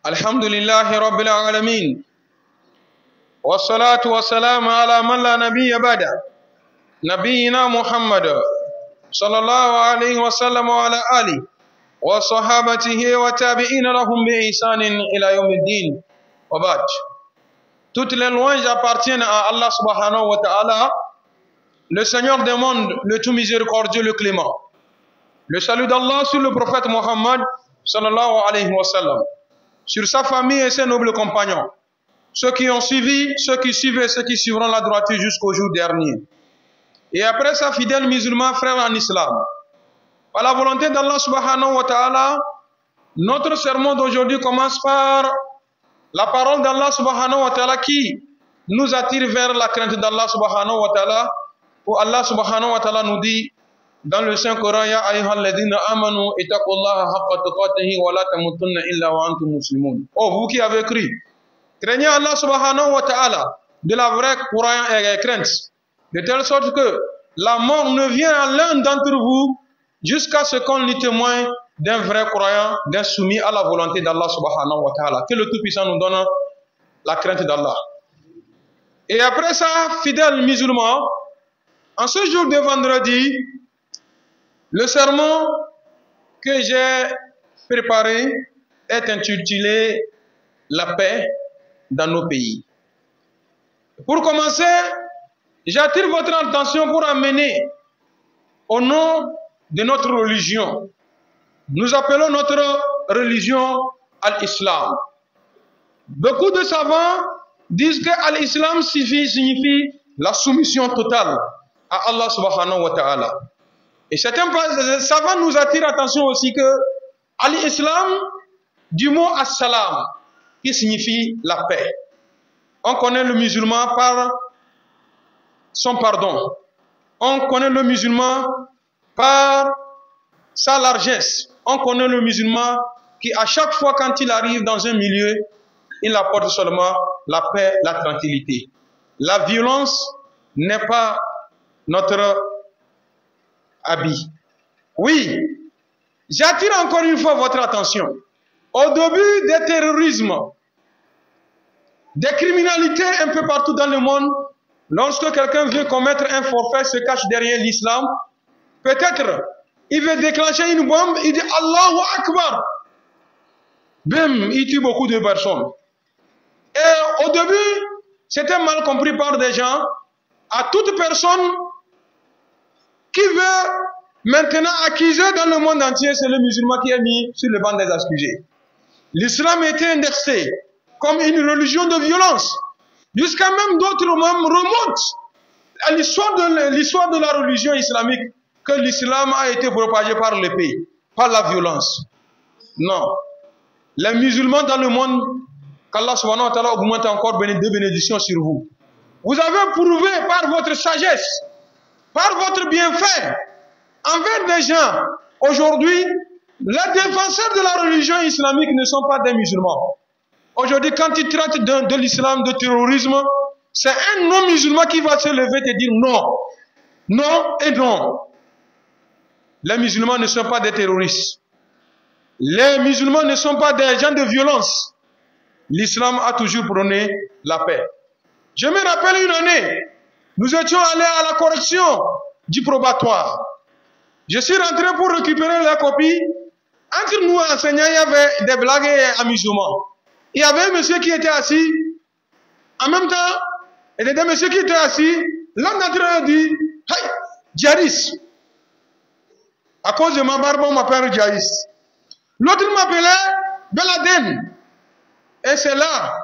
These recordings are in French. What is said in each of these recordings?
Alhamdulillahi Rabbil Alamin. Wassalatu wassalamu ala man la nabiyya ba'da. Nabiyyina Muhammad sallallahu alayhi wa sallam wa ala alihi wa sahabatihi wa tabi'ina lahum bi ihsanin ila yawmiddin. Wa ba'd. Toutes les louanges appartiennent à Allah subhanahu wa ta'ala, le Seigneur des mondes, le tout miséricordieux, le clément. Le salut d'Allah sur le prophète Muhammad sallallahu alayhi wa sallam, sur sa famille et ses nobles compagnons, ceux qui ont suivi, ceux qui suivent et ceux qui suivront la droiture jusqu'au jour dernier. Et après ça, fidèles musulmans, frères en islam, par la volonté d'Allah subhanahu wa ta'ala, notre sermon d'aujourd'hui commence par la parole d'Allah subhanahu wa ta'ala qui nous attire vers la crainte d'Allah subhanahu wa ta'ala, où Allah subhanahu wa ta'ala nous dit dans le Saint-Coran, Ya ayyuhal ladhina amanu ittaqullaha haqqa tuqatihi wa la tamutunna illa wa antum muslimun. Oh, vous qui avez cru, craignez Allah subhanahu wa ta'ala de la vraie crainte, de telle sorte que la mort ne vient à l'un d'entre vous jusqu'à ce qu'on l'ait témoin d'un vrai croyant, d'un soumis à la volonté d'Allah subhanahu wa ta'ala. Que le Tout-Puissant nous donne la crainte d'Allah. Et après ça, fidèles musulmans, en ce jour de vendredi, le sermon que j'ai préparé est intitulé « La paix dans nos pays ». Pour commencer, j'attire votre attention pour amener au nom de notre religion. Nous appelons notre religion Al-Islam. Beaucoup de savants disent que Al-Islam signifie la soumission totale à Allah subhanahu wa ta'ala. Et certains savants nous attirent l'attention aussi que Al-Islam, du mot As-Salam, qui signifie la paix. On connaît le musulman par son pardon. On connaît le musulman par sa largesse. On connaît le musulman qui, à chaque fois quand il arrive dans un milieu, il apporte seulement la paix, la tranquillité. La violence n'est pas notre habit. Oui, j'attire encore une fois votre attention. Au début des terrorismes, des criminalités un peu partout dans le monde, lorsque quelqu'un veut commettre un forfait, se cache derrière l'islam, peut-être il veut déclencher une bombe, il dit Allahu Akbar. Bim, il tue beaucoup de personnes. Et au début, c'était mal compris par des gens. À toute personne qui veut maintenant accuser dans le monde entier, c'est le musulman qui est mis sur le banc des accusés. L'islam était indexé comme une religion de violence. Jusqu'à même d'autres même remontent à l'histoire de la religion islamique, que l'islam a été propagé par l'épée, par la violence. Non. Les musulmans dans le monde, qu'Allah subhanahu wa ta'ala augmente encore de bénédictions sur vous. Vous avez prouvé par votre sagesse, par votre bienfait, envers des gens. Aujourd'hui, les défenseurs de la religion islamique ne sont pas des musulmans. Aujourd'hui, quand ils traitent de l'islam, de terrorisme, c'est un non-musulman qui va se lever et dire non. Non et non. Les musulmans ne sont pas des terroristes. Les musulmans ne sont pas des gens de violence. L'islam a toujours prôné la paix. Je me rappelle une année, nous étions allés à la correction du probatoire. Je suis rentré pour récupérer la copie. Entre nous enseignants, il y avait des blagues et amusements. Il y avait un monsieur qui était assis. En même temps, il y avait des messieurs qui étaient assis. L'un d'entre eux a dit, hey, djihadiste. À cause de ma barbe, on m'appelle djihadiste. L'autre m'appelait Beladen. Et c'est là,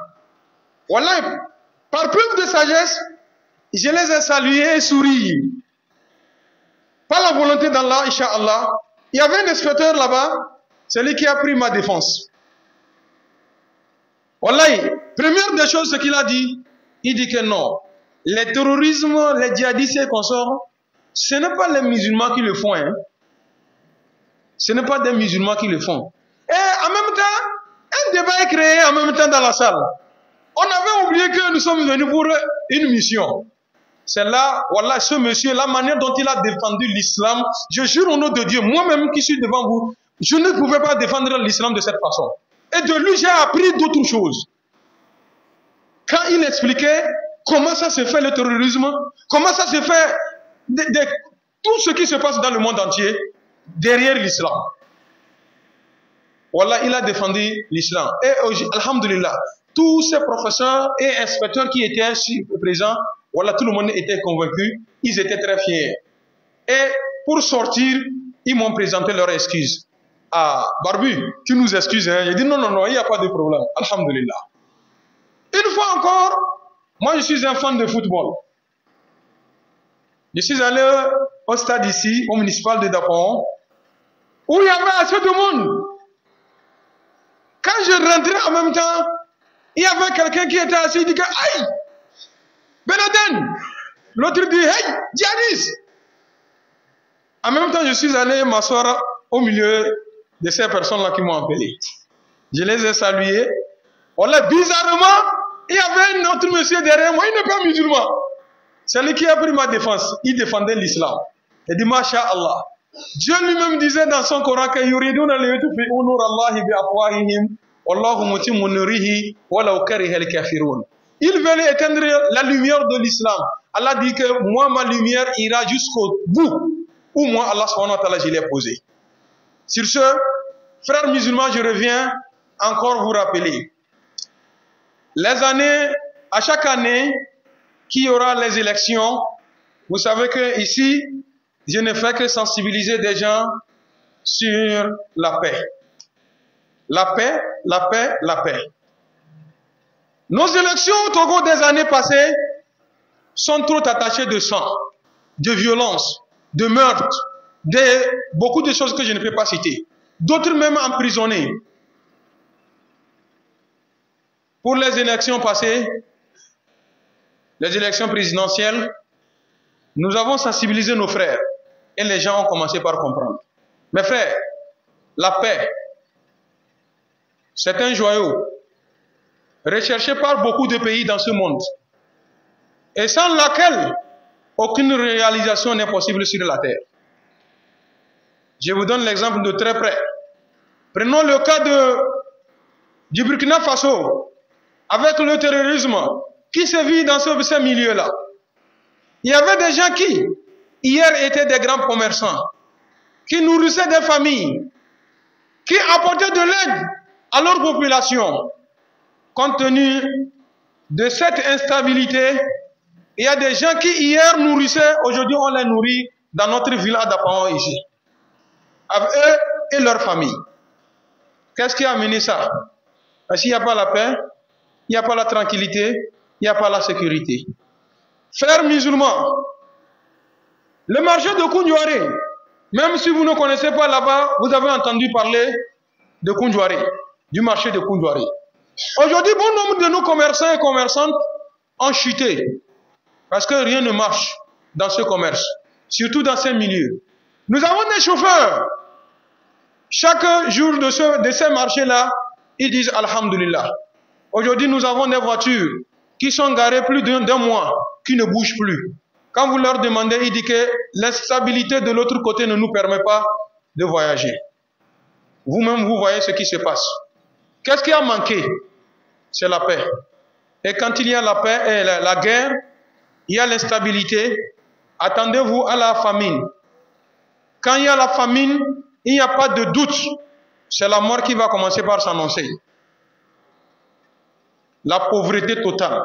voilà, par preuve de sagesse, je les ai salués et souri. Par la volonté d'Allah, Inch'Allah, il y avait un inspecteur là-bas, celui qui a pris ma défense. Voilà, première des choses, ce qu'il a dit, il dit que non, les terrorismes, les djihadistes et consorts, ce n'est pas les musulmans qui le font. Hein. Ce n'est pas des musulmans qui le font. Et en même temps, un débat est créé en même temps dans la salle. On avait oublié que nous sommes venus pour une mission. C'est là, voilà, ce monsieur, la manière dont il a défendu l'islam, je jure au nom de Dieu, moi-même qui suis devant vous, Je ne pouvais pas défendre l'islam de cette façon. Et de lui, j'ai appris d'autres choses. Quand il expliquait comment ça se fait le terrorisme, comment ça se fait tout ce qui se passe dans le monde entier derrière l'islam. Voilà, il a défendu l'islam. Et alhamdulillah, tous ces professeurs et inspecteurs qui étaient présents, voilà, tout le monde était convaincu, ils étaient très fiers. Et pour sortir, ils m'ont présenté leurs excuses. Ah, Barbu, tu nous excuses, hein? J'ai dit non, il n'y a pas de problème, alhamdulillah. Une fois encore, moi je suis un fan de football. Je suis allé au stade ici, au municipal de Dapon, où il y avait assez de monde. Quand je rentrais en même temps, il y avait quelqu'un qui était assis, il dit que aïe, Ben Laden. L'autre dit hey, djihadiste. En même temps, je suis allé m'asseoir au milieu de ces personnes-là qui m'ont appelé. Je les ai salués. Voilà, bizarrement, il y avait un autre monsieur derrière moi, il n'est pas musulman. C'est lui qui a pris ma défense. Il défendait l'islam. Il dit, Masha'Allah. Dieu lui-même disait dans son Coran que yuriduna liyutfi'u nurallahi bi'afwahihim wallahu mutimmu nurihi walau karihal kafirun. Il veulent éteindre la lumière de l'islam. Allah dit que moi, ma lumière ira jusqu'au bout où moi, Allah subhanahu wa ta'ala, je l'ai posé. Sur ce, frères musulmans, je reviens encore vous rappeler. Les années, à chaque année, qu'il y aura les élections, vous savez que ici, je ne fais que sensibiliser des gens sur la paix. La paix, la paix, la paix. Nos élections au Togo des années passées sont trop attachées de sang, de violence, de meurtre, de beaucoup de choses que je ne peux pas citer. D'autres même emprisonnés. Pour les élections passées, les élections présidentielles, nous avons sensibilisé nos frères et les gens ont commencé par comprendre. Mes frères, la paix, c'est un joyau recherché par beaucoup de pays dans ce monde et sans laquelle aucune réalisation n'est possible sur la terre. Je vous donne l'exemple de très près. Prenons le cas du Burkina Faso avec le terrorisme qui se vit dans ce milieu-là. Il y avait des gens qui, hier, étaient des grands commerçants, qui nourrissaient des familles, qui apportaient de l'aide à leur population. Compte tenu de cette instabilité, il y a des gens qui, hier, nourrissaient, aujourd'hui, on les nourrit dans notre ville à Dapaon ici, avec eux et leurs familles. Qu'est-ce qui a amené ça? Parce qu'il n'y a pas la paix, il n'y a pas la tranquillité, il n'y a pas la sécurité. Frères musulmans, le marché de Koundouaré, même si vous ne connaissez pas là-bas, vous avez entendu parler de Koundouaré, du marché de Koundouaré. Aujourd'hui, bon nombre de nos commerçants et commerçantes ont chuté parce que rien ne marche dans ce commerce, surtout dans ces milieux. Nous avons des chauffeurs. Chaque jour de ces marchés-là, ils disent Alhamdulillah. Aujourd'hui, nous avons des voitures qui sont garées plus d'un mois, qui ne bougent plus. Quand vous leur demandez, ils disent que l'instabilité de l'autre côté ne nous permet pas de voyager. Vous-même, vous voyez ce qui se passe. Qu'est-ce qui a manqué? C'est la paix. Et quand il y a la paix et la guerre, il y a l'instabilité. Attendez-vous à la famine. Quand il y a la famine, il n'y a pas de doute. C'est la mort qui va commencer par s'annoncer. La pauvreté totale.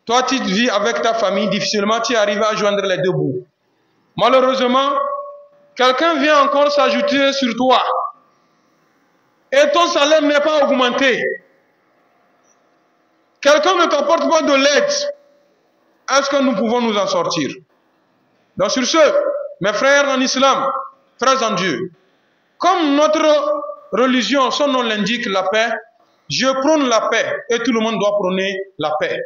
Toi, tu vis avec ta famille, difficilement tu arrives à joindre les deux bouts. Malheureusement, quelqu'un vient encore s'ajouter sur toi. Et ton salaire n'est pas augmenté. Quelqu'un ne t'apporte pas de l'aide. Est-ce que nous pouvons nous en sortir? Donc sur ce, mes frères en islam, frères en Dieu, comme notre religion, son nom l'indique, la paix, je prône la paix et tout le monde doit prôner la paix.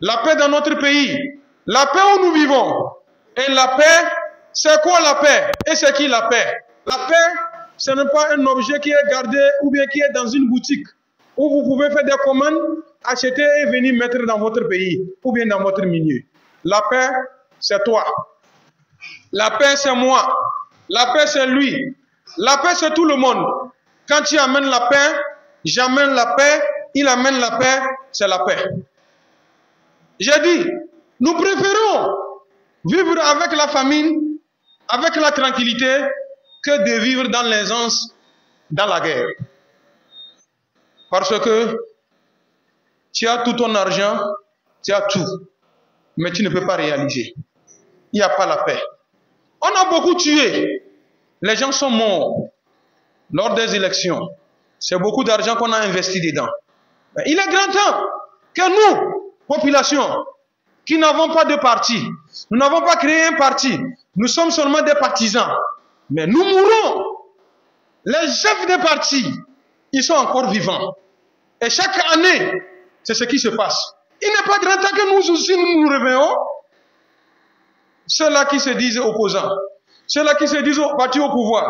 La paix dans notre pays, la paix où nous vivons. Et la paix, c'est quoi la paix? Et c'est qui la paix? La paix, ce n'est pas un objet qui est gardé ou bien qui est dans une boutique où vous pouvez faire des commandes, acheter et venir mettre dans votre pays ou bien dans votre milieu. La paix, c'est toi. La paix, c'est moi. La paix, c'est lui. La paix, c'est tout le monde. Quand tu amènes la paix, j'amène la paix, il amène la paix, c'est la paix. J'ai dit, nous préférons vivre avec la famine, avec la tranquillité, que de vivre dans l'aisance, dans la guerre. Parce que tu as tout ton argent, tu as tout, mais tu ne peux pas réaliser. Il n'y a pas la paix. On a beaucoup tué. Les gens sont morts lors des élections. C'est beaucoup d'argent qu'on a investi dedans. Mais il est grand temps que nous, population, qui n'avons pas de parti, nous n'avons pas créé un parti, nous sommes seulement des partisans. Mais nous mourrons. Les chefs des partis, ils sont encore vivants. Et chaque année, c'est ce qui se passe. Il n'est pas grand temps que nous aussi nous réveillons. Ceux-là qui se disent opposants, ceux-là qui se disent partis au pouvoir,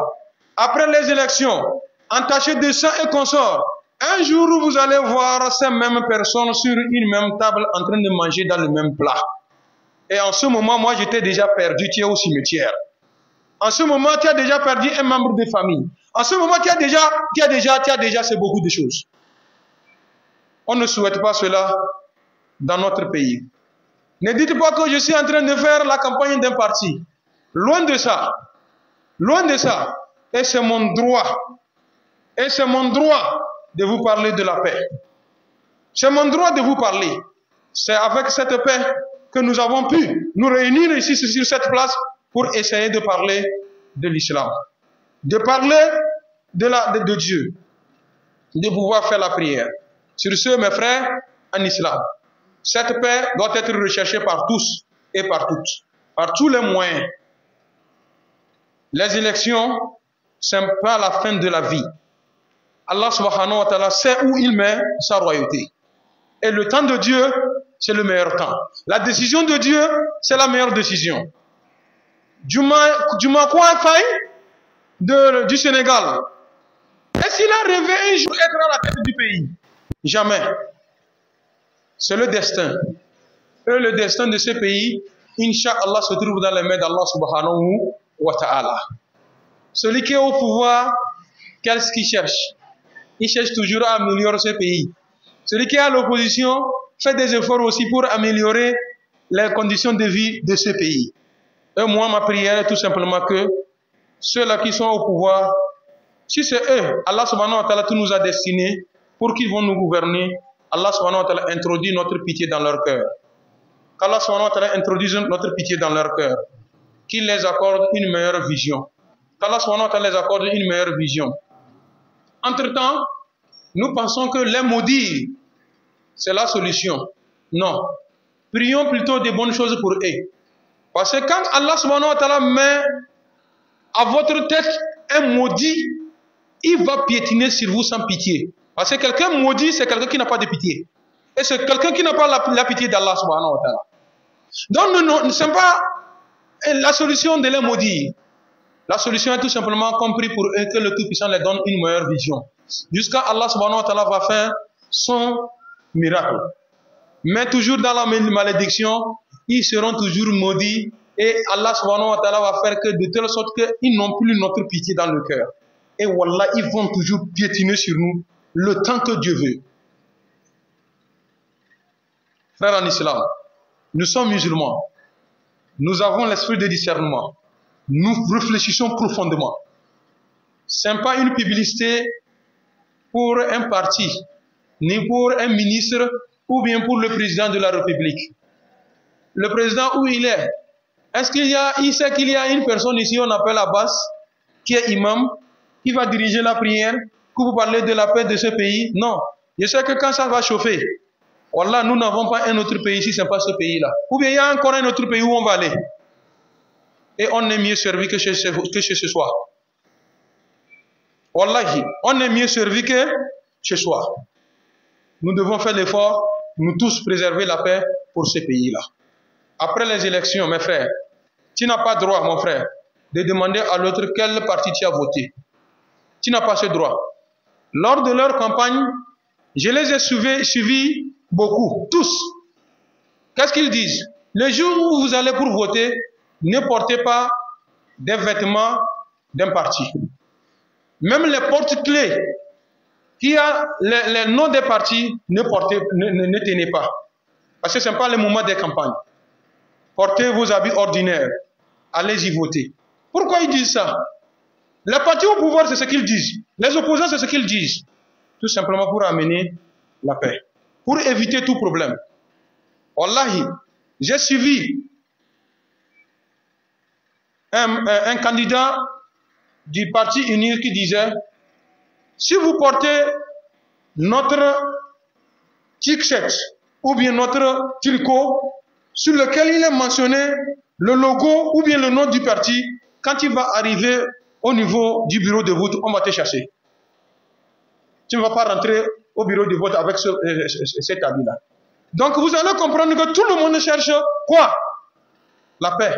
après les élections, entachés de sang et consorts, un jour vous allez voir ces mêmes personnes sur une même table en train de manger dans le même plat. Et en ce moment, moi j'étais déjà perdu, tu es au cimetière. En ce moment, tu as déjà perdu un membre de famille. En ce moment, tu as déjà, c'est beaucoup de choses. On ne souhaite pas cela dans notre pays. Ne dites pas que je suis en train de faire la campagne d'un parti. Loin de ça. Loin de ça. Et c'est mon droit. Et c'est mon droit de vous parler de la paix. C'est mon droit de vous parler. C'est avec cette paix que nous avons pu nous réunir ici sur cette place pour essayer de parler de l'islam. De parler de Dieu. De pouvoir faire la prière. Sur ce, mes frères, en islam, cette paix doit être recherchée par tous et par toutes, par tous les moyens. Les élections, ce n'est pas la fin de la vie. Allah subhanahu wa ta'ala sait où il met sa royauté. Et le temps de Dieu, c'est le meilleur temps. La décision de Dieu, c'est la meilleure décision. Juma Kouafaï du Sénégal, est-ce qu'il a rêvé un jour être à la tête du pays? Jamais. C'est le destin. Et le destin de ce pays, Inch'Allah, se trouve dans les mains d'Allah subhanahu wa ta'ala. Celui qui est au pouvoir, qu'est-ce qu'il cherche? Il cherche toujours à améliorer ce pays. Celui qui est à l'opposition fait des efforts aussi pour améliorer les conditions de vie de ce pays. Et moi, ma prière est tout simplement que ceux-là qui sont au pouvoir, si c'est eux, Allah subhanahu wa ta'ala tout nous a destinés pour qu'ils vont nous gouverner, Allah subhanahu wa ta'ala introduit notre pitié dans leur cœur. Qu'Allah subhanahu wa ta'ala introduise notre pitié dans leur cœur. Qu'il les accorde une meilleure vision. Qu'Allah subhanahu wa ta'ala les accorde une meilleure vision. Entre-temps, nous pensons que les maudire, c'est la solution. Non. Prions plutôt des bonnes choses pour eux. Parce que quand Allah subhanahu wa ta'ala met à votre tête un maudit, il va piétiner sur vous sans pitié. Parce que quelqu'un maudit, c'est quelqu'un qui n'a pas de pitié. Et c'est quelqu'un qui n'a pas la pitié d'Allah subhanahu wa ta'ala. Donc nous ne sommes pas la solution de les maudire. La solution est tout simplement compris pour eux que le Tout-Puissant les donne une meilleure vision. Jusqu'à Allah subhanahu wa ta'ala va faire son miracle. Mais toujours dans la malédiction, ils seront toujours maudits. Et Allah subhanahu wa ta'ala va faire que de telle sorte qu'ils n'ont plus notre pitié dans le cœur. Et wallah, ils vont toujours piétiner sur nous le temps que Dieu veut. Frères en islam, nous sommes musulmans. Nous avons l'esprit de discernement. Nous réfléchissons profondément. Ce n'est pas une publicité pour un parti, ni pour un ministre, ou bien pour le président de la République. Le président, où il est? Est-ce qu'il sait qu'il y a une personne ici, on appelle Abbas, qui est imam, qui va diriger la prière, que vous parlez de la paix de ce pays? Non. Je sais que quand ça va chauffer, wallah, nous n'avons pas un autre pays ici, ce n'est pas ce pays-là. Ou bien il y a encore un autre pays où on va aller. Et on est mieux servi que chez ce soir. Wallahi, on est mieux servi que chez soi. Nous devons faire l'effort, nous tous préserver la paix pour ce pays-là. Après les élections, mes frères, tu n'as pas droit, mon frère, de demander à l'autre quel parti tu as voté. Tu n'as pas ce droit. Lors de leur campagne, je les ai suivis beaucoup, tous. Qu'est-ce qu'ils disent? Le jour où vous allez pour voter, ne portez pas des vêtements d'un parti. Même les porte-clés qui a les noms des partis ne tenez pas. Parce que ce n'est pas le moment des campagnes. Portez vos habits ordinaires. Allez-y voter. Pourquoi ils disent ça? Les partis au pouvoir, c'est ce qu'ils disent. Les opposants, c'est ce qu'ils disent. Tout simplement pour amener la paix. Pour éviter tout problème. Wallahi, j'ai suivi un candidat du parti uni qui disait: si vous portez notre t-shirt ou bien notre tricot sur lequel il est mentionné le logo ou bien le nom du parti, quand il va arriver au niveau du bureau de vote, on va te chercher. Tu ne vas pas rentrer au bureau de vote avec cet habit-là. Donc vous allez comprendre que tout le monde cherche quoi? La paix.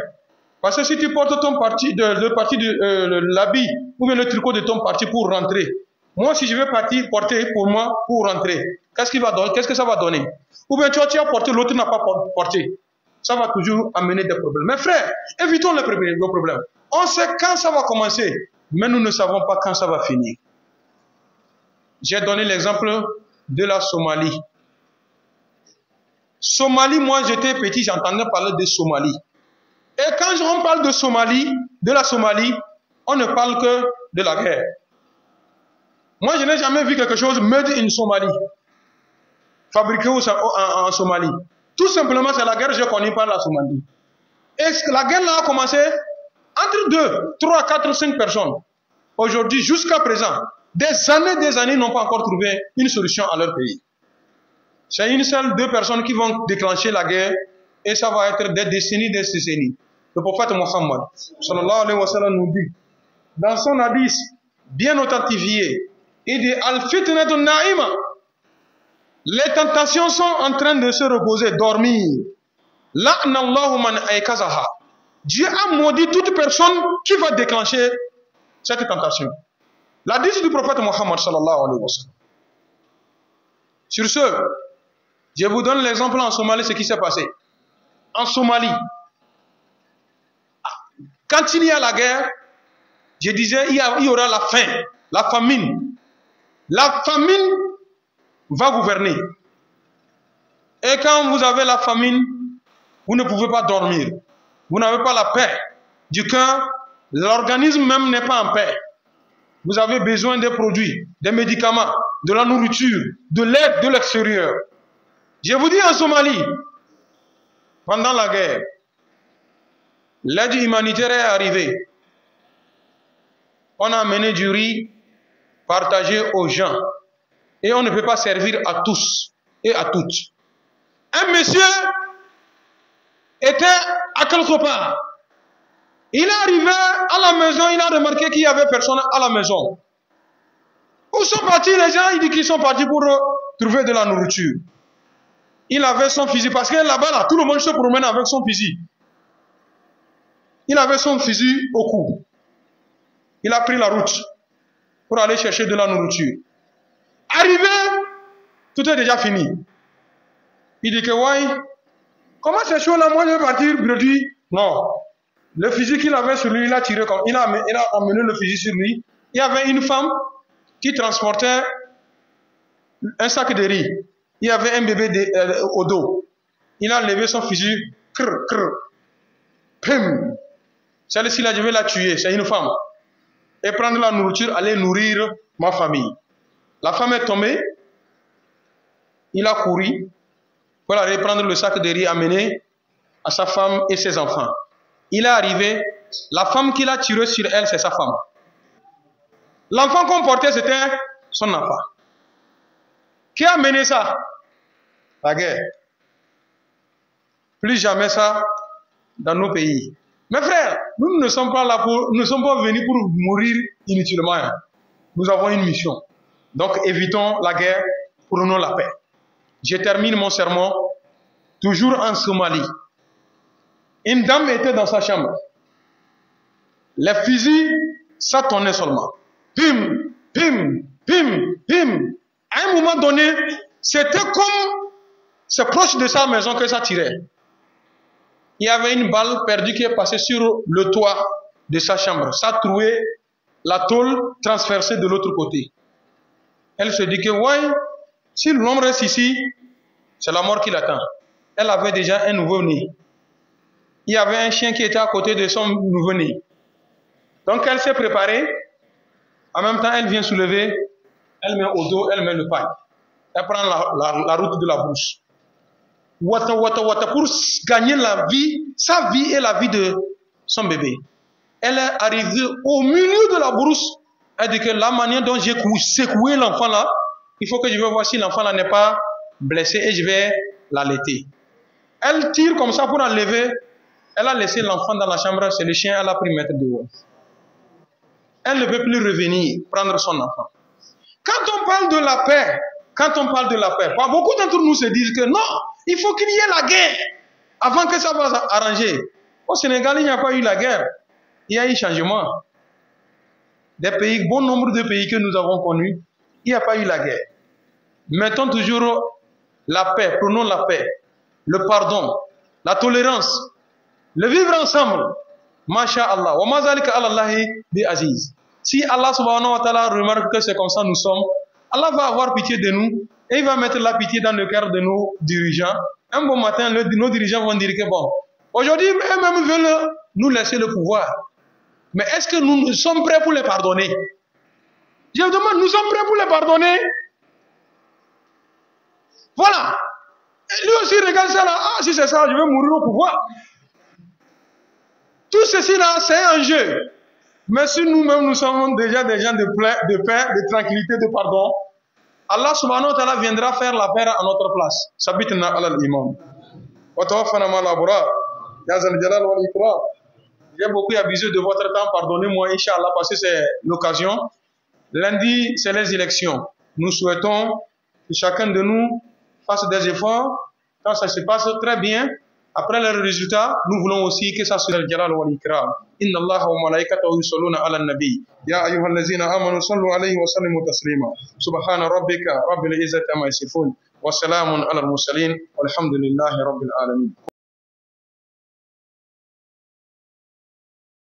Parce que si tu portes ton parti, l'habit ou bien le tricot de ton parti pour rentrer, moi si je vais porter pour moi pour rentrer, qu'est-ce que ça va donner? Ou bien tu as porté, l'autre n'a pas porté. Ça va toujours amener des problèmes. Mes frères, évitons les problèmes. On sait quand ça va commencer, mais nous ne savons pas quand ça va finir. J'ai donné l'exemple de la Somalie. Somalie, moi j'étais petit, j'entendais parler de Somalie. Et quand on parle de Somalie, de la Somalie, on ne parle que de la guerre. Moi je n'ai jamais vu quelque chose made in Somalie, fabriqué en Somalie. Tout simplement c'est la guerre que je connais par la Somalie. Et la guerre là a commencé entre 2, 3, 4, 5 personnes. Aujourd'hui, jusqu'à présent, des années n'ont pas encore trouvé une solution à leur pays. C'est une seule, 2 personnes qui vont déclencher la guerre et ça va être des décennies, des décennies. Le prophète Mohammed, sallallahu alayhi wa sallam, nous dit, dans son hadith bien authentifié, il dit: Al-fitnatu na'ima. Les tentations sont en train de se reposer, dormir. La'nallahu man aykazaha. Dieu a maudit toute personne qui va déclencher cette tentation. L'hadith du prophète Mohammed, sallallahu alayhi wa sallam. Sur ce, je vous donne l'exemple en Somalie, ce qui s'est passé. En Somalie, quand il y a la guerre, je disais, il y aura la faim, la famine. La famine va gouverner. Et quand vous avez la famine, vous ne pouvez pas dormir. Vous n'avez pas la paix du cœur. L'organisme même n'est pas en paix. Vous avez besoin des produits, des médicaments, de la nourriture, de l'aide de l'extérieur. Je vous dis en Somalie, pendant la guerre, l'aide humanitaire est arrivée. On a amené du riz partagé aux gens. Et on ne peut pas servir à tous et à toutes. Un monsieur était à quelque part. Il est arrivé à la maison, il a remarqué qu'il n'y avait personne à la maison. Où sont partis les gens? Il dit qu'ils sont partis pour trouver de la nourriture. Il avait son fusil, parce que là-bas, là, tout le monde se promène avec son fusil. Il avait son fusil au cou. Il a pris la route pour aller chercher de la nourriture. Arrivé, tout est déjà fini. Il dit que, ouais, comment c'est chaud là, moi je vais partir produire? Non. Le fusil qu'il avait sur lui, il a tiré comme. Il a emmené le fusil sur lui. Il y avait une femme qui transportait un sac de riz. Il y avait un bébé au dos. Il a levé son fusil. Pim. Celle-ci là, je vais la tuer. C'est une femme. Et prendre la nourriture, aller nourrir ma famille. La femme est tombée. Il a couru pour aller prendre le sac de riz amené à sa femme et ses enfants. Il est arrivé, la femme qu'il a tiré sur elle, c'est sa femme. L'enfant qu'on portait, c'était son enfant. Qui a mené ça? La guerre. Plus jamais ça dans nos pays. Mes frères, nous ne sommes pas là nous ne sommes pas venus pour mourir inutilement. Nous avons une mission. Donc évitons la guerre, prenons la paix. Je termine mon sermon toujours en Somalie. Une dame était dans sa chambre. Les fusils, ça tournait seulement. Pim, pim, pim, pim. À un moment donné, c'était comme c'est proche de sa maison que ça tirait. Il y avait une balle perdue qui est passée sur le toit de sa chambre. Ça a troué la tôle transversée de l'autre côté. Elle se dit que, ouais, si l'homme reste ici, c'est la mort qui l'attend. Elle avait déjà un nouveau-né. Il y avait un chien qui était à côté de son nouveau-né. Donc elle s'est préparée. En même temps, elle vient soulever. Elle met au dos, elle met le paille. Elle prend la route de la brousse. Wata, wata, wata, pour gagner la vie, sa vie et la vie de son bébé. Elle est arrivée au milieu de la brousse. Elle dit que la manière dont j'ai secoué l'enfant là, il faut que je vais voir si l'enfant là n'est pas blessé et je vais l'allaiter. Elle tire comme ça pour enlever. Elle a laissé l'enfant dans la chambre, c'est le chien, elle a pris mettre dehors. Elle ne peut plus revenir prendre son enfant. Quand on parle de la paix, beaucoup d'entre nous se disent que non, il faut qu'il y ait la guerre avant que ça va s'arranger. Au Sénégal, il n'y a pas eu la guerre. Il y a eu changement. Des pays, bon nombre de pays que nous avons connus, il n'y a pas eu la guerre. Mettons toujours la paix, prenons la paix, le pardon, la tolérance, le vivre ensemble. Masha'Allah. Wa ma zalika ala Allahi bi aziz. Si Allah subhanahu wa ta'ala remarque que c'est comme ça nous sommes, Allah va avoir pitié de nous et il va mettre la pitié dans le cœur de nos dirigeants. Un bon matin, nos dirigeants vont dire que bon, aujourd'hui, eux-mêmes veulent nous laisser le pouvoir. Mais est-ce que nous sommes prêts pour les pardonner? Je vous demande, nous sommes prêts pour les pardonner? Voilà. Et lui aussi regarde ça là. Ah, si c'est ça, je vais mourir au pouvoir. Tout ceci là, c'est un jeu. Mais si nous-mêmes, nous sommes déjà des gens de paix, de tranquillité, de pardon, Allah subhanahu wa ta'ala viendra faire la paix à notre place. Sabitna ala l'imam. Wa tawaffana ma labura. Ya zal jalal wal ikram. J'ai beaucoup abusé de votre temps, pardonnez-moi, Inch'Allah, parce que c'est l'occasion. Lundi, c'est les élections. Nous souhaitons que chacun de nous fasse des efforts. Quand ça se passe très bien, après les résultats, nous voulons aussi que ça soit le jalal wal ikram. Inna Allah wa malaikatahu yusalluna ala nabi. Ya ayyuhallazina amanu sallu alayhi wa sallimu taslima. Subhana rabbika rabbil izzati amma yasifun. Wa salamun ala al-mursalin. Walhamdulillahi rabbil alamin.